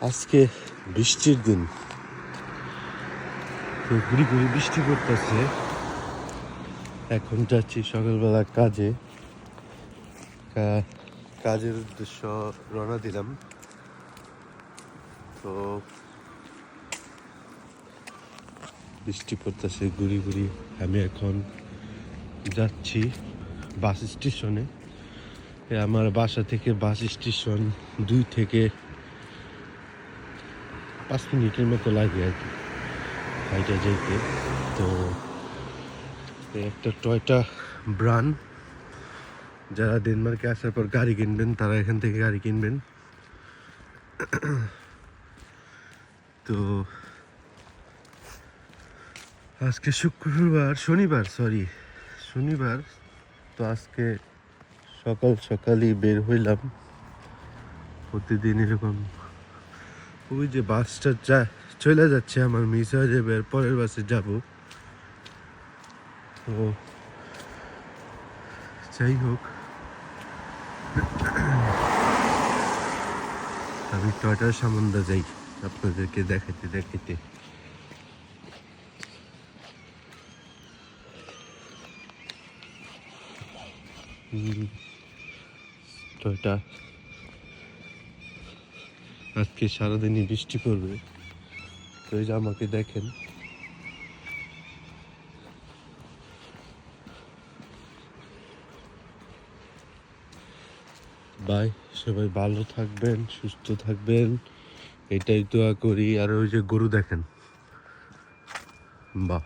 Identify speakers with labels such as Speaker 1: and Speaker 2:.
Speaker 1: আজকে বৃষ্টির দিন, তো ঘুরি ঘুরি বৃষ্টি পড়তেছে। এখন যাচ্ছি সকালবেলা কাজে, কাজের উদ্দেশ্য রওনা দিলাম। তো বৃষ্টি পড়তেছে, ঘুরি ঘুরি আমি এখন যাচ্ছি বাস স্টেশনে। আমার বাসা থেকে বাস স্টেশন 2 থেকে 5 মিনিটের মতো লাগে আর কি হাইটা যেতে। তো একটা টয়টা ব্রান, যারা ডেনমার্কে আসার পর গাড়ি কিনবেন তারা এখান থেকে গাড়ি কিনবেন। তো আজকে শনিবার। তো আজকে সকালই বের হইলাম। প্রতিদিন এরকম ওই যে বাসটা চলে যাচ্ছে, আমার মিস হয়ে যাবে, আর পরের বাসে যাব। তো যাই হোক, আমি টয়টার সম্বন্ধে যাই আপনাদেরকে দেখাইতে। টয়টা আজকে সারাদিনই বৃষ্টি পড়বে। তো এই যে আমাকে দেখেন, বাই, সবাই ভালো থাকবেন, সুস্থ থাকবেন, এটাই দোয়া করি। আর ওই যে গরু দেখেন, বাহ।